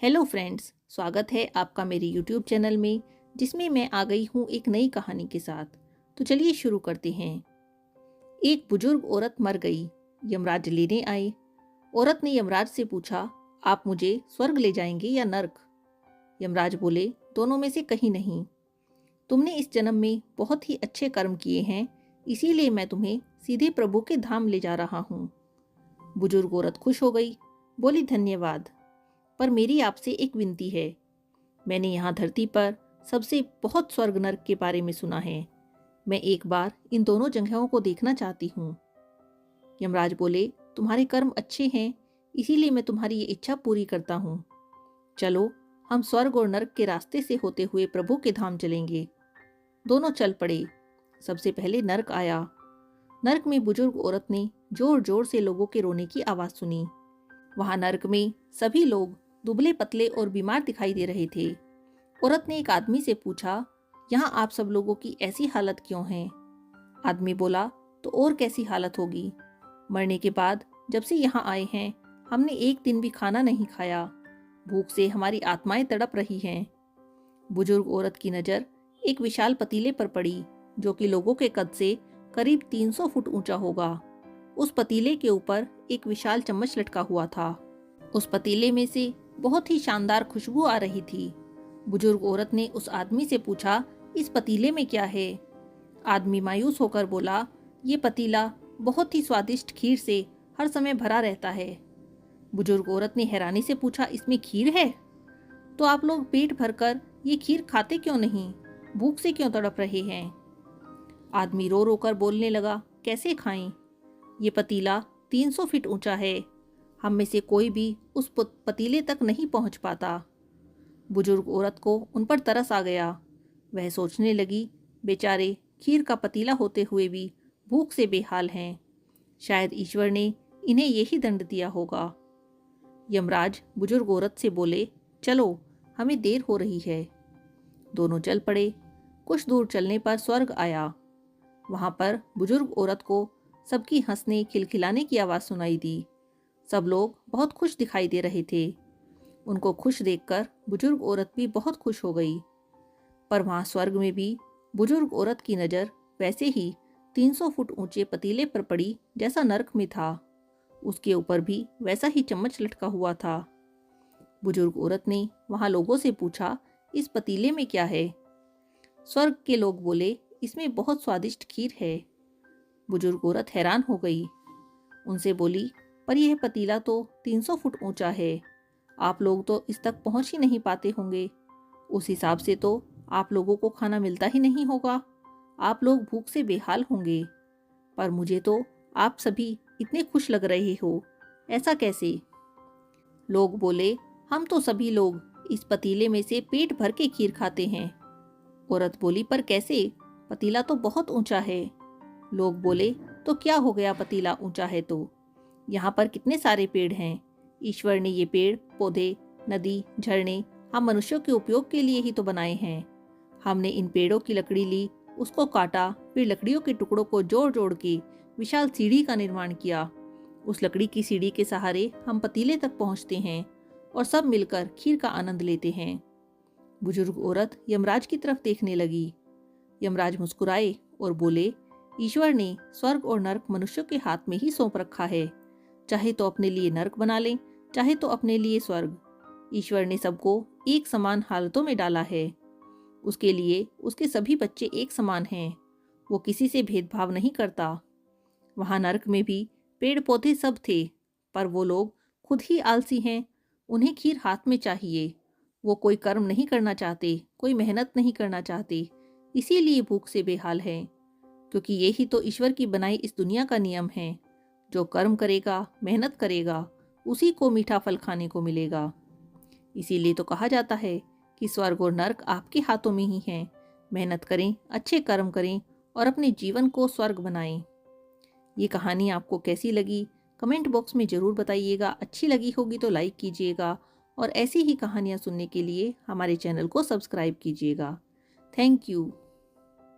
Hello friends, स्वागत है आपका मेरे यूट्यूब चैनल में जिसमें मैं आ गई हूँ एक नई कहानी के साथ। तो चलिए शुरू करते हैं। एक बुजुर्ग औरत मर गई। यमराज लेने आए। औरत ने यमराज से पूछा, आप मुझे स्वर्ग ले जाएंगे या नर्क? यमराज बोले, दोनों में से कहीं नहीं। तुमने इस जन्म में बहुत ही अच्छे कर्म किए हैं, इसीलिए मैं तुम्हें सीधे प्रभु के धाम ले जा रहा हूँ। बुजुर्ग औरत खुश हो गई, बोली, धन्यवाद, पर मेरी आपसे एक विनती है। मैंने यहाँ धरती पर सबसे बहुत स्वर्ग नर्क के बारे में सुना है। मैं एक बार इन दोनों जगहों को देखना चाहती हूँ। यमराज बोले, तुम्हारे कर्म अच्छे हैं, इसीलिए मैं तुम्हारी ये इच्छा पूरी करता हूँ। चलो, हम स्वर्ग और नर्क के रास्ते से होते हुए प्रभु के धाम चलेंगे। दोनों चल पड़े। सबसे पहले नर्क आया। नर्क में बुजुर्ग औरत ने जोर जोर से लोगों के रोने की आवाज़ सुनी। वहां नर्क में सभी लोग दुबले पतले और बीमार दिखाई दे रहे थे। औरत ने एक आदमी से पूछा, यहाँ आप सब लोगों की ऐसी हालत क्यों है? आदमी बोला, तो और कैसी हालत होगी? मरने के बाद जब से यहाँ आए हैं, हमने एक दिन भी खाना नहीं खाया। भूख से हमारी आत्माएं तड़प रही हैं। बुजुर्ग औरत की नज़र एक विशाल पतीले पर पड़ी, जो कि लोगों के कद से करीब 300 फुट ऊंचा होगा। उस पतीले के ऊपर एक विशाल चम्मच लटका हुआ था। उस पतीले में से बहुत ही शानदार खुशबू आ रही थी। बुजुर्ग औरत ने उस आदमी से पूछा, इस पतीले में क्या है? आदमी मायूस होकर बोला, ये पतीला बहुत ही स्वादिष्ट खीर से हर समय भरा रहता है। बुजुर्ग औरत ने हैरानी से पूछा, इसमें खीर है? तो आप लोग पेट भरकर ये खीर खाते क्यों नहीं? भूख से क्यों तड़प रहे हैं? आदमी रो रो कर बोलने लगा, कैसे खाएं? ये पतीला 300 फीट ऊंचा है। हम में से कोई भी उस पतीले तक नहीं पहुंच पाता। बुजुर्ग औरत को उन पर तरस आ गया। वह सोचने लगी, बेचारे खीर का पतीला होते हुए भी भूख से बेहाल हैं। शायद ईश्वर ने इन्हें यही दंड दिया होगा। यमराज बुजुर्ग औरत से बोले, चलो, हमें देर हो रही है। दोनों चल पड़े। कुछ दूर चलने पर स्वर्ग आया। वहां पर बुजुर्ग औरत को सबकी हंसने खिलखिलाने की आवाज़ सुनाई दी। सब लोग बहुत खुश दिखाई दे रहे थे। उनको खुश देखकर बुजुर्ग औरत भी बहुत खुश हो गई। पर वहां स्वर्ग में भी बुजुर्ग औरत की नज़र वैसे ही 300 फुट ऊंचे पतीले पर पड़ी जैसा नर्क में था। उसके ऊपर भी वैसा ही चम्मच लटका हुआ था। बुजुर्ग औरत ने वहां लोगों से पूछा, इस पतीले में क्या है? स्वर्ग के लोग बोले, इसमें बहुत स्वादिष्ट खीर है। बुजुर्ग औरत हैरान हो गई। उनसे बोली, पर यह पतीला तो 300 फुट ऊंचा है। आप लोग तो इस तक पहुंच ही नहीं पाते होंगे। उस हिसाब से तो आप लोगों को खाना मिलता ही नहीं होगा। आप लोग भूख से बेहाल होंगे। पर मुझे तो आप सभी इतने खुश लग रहे हो, ऐसा कैसे? लोग बोले, हम तो सभी लोग इस पतीले में से पेट भर के खीर खाते हैं। औरत बोली, पर कैसे? पतीला तो बहुत ऊंचा है। लोग बोले, तो क्या हो गया, पतीला ऊंचा है तो? यहाँ पर कितने सारे पेड़ हैं। ईश्वर ने ये पेड़ पौधे, नदी, झरने हम मनुष्यों के उपयोग के लिए ही तो बनाए हैं। हमने इन पेड़ों की लकड़ी ली, उसको काटा, फिर लकड़ियों के टुकड़ों को जोड़ जोड़ के विशाल सीढ़ी का निर्माण किया। उस लकड़ी की सीढ़ी के सहारे हम पतीले तक पहुँचते हैं और सब मिलकर खीर का आनंद लेते हैं। बुजुर्ग औरत यमराज की तरफ देखने लगी। यमराज मुस्कुराए और बोले, ईश्वर ने स्वर्ग और नर्क मनुष्यों के हाथ में ही सौंप रखा है। चाहे तो अपने लिए नर्क बना लें, चाहे तो अपने लिए स्वर्ग। ईश्वर ने सबको एक समान हालतों में डाला है। उसके लिए उसके सभी बच्चे एक समान हैं। वो किसी से भेदभाव नहीं करता। वहां नर्क में भी पेड़ पौधे सब थे, पर वो लोग खुद ही आलसी हैं। उन्हें खीर हाथ में चाहिए। वो कोई कर्म नहीं करना चाहते, कोई मेहनत नहीं करना चाहते, इसीलिए भूख से बेहाल हैं। क्योंकि यही तो ईश्वर की बनाई इस दुनिया का नियम है। जो कर्म करेगा, मेहनत करेगा, उसी को मीठा फल खाने को मिलेगा। इसीलिए तो कहा जाता है कि स्वर्ग और नर्क आपके हाथों में ही हैं। मेहनत करें, अच्छे कर्म करें और अपने जीवन को स्वर्ग बनाएं। ये कहानी आपको कैसी लगी, कमेंट बॉक्स में ज़रूर बताइएगा। अच्छी लगी होगी तो लाइक कीजिएगा और ऐसी ही कहानियाँ सुनने के लिए हमारे चैनल को सब्सक्राइब कीजिएगा। Thank you.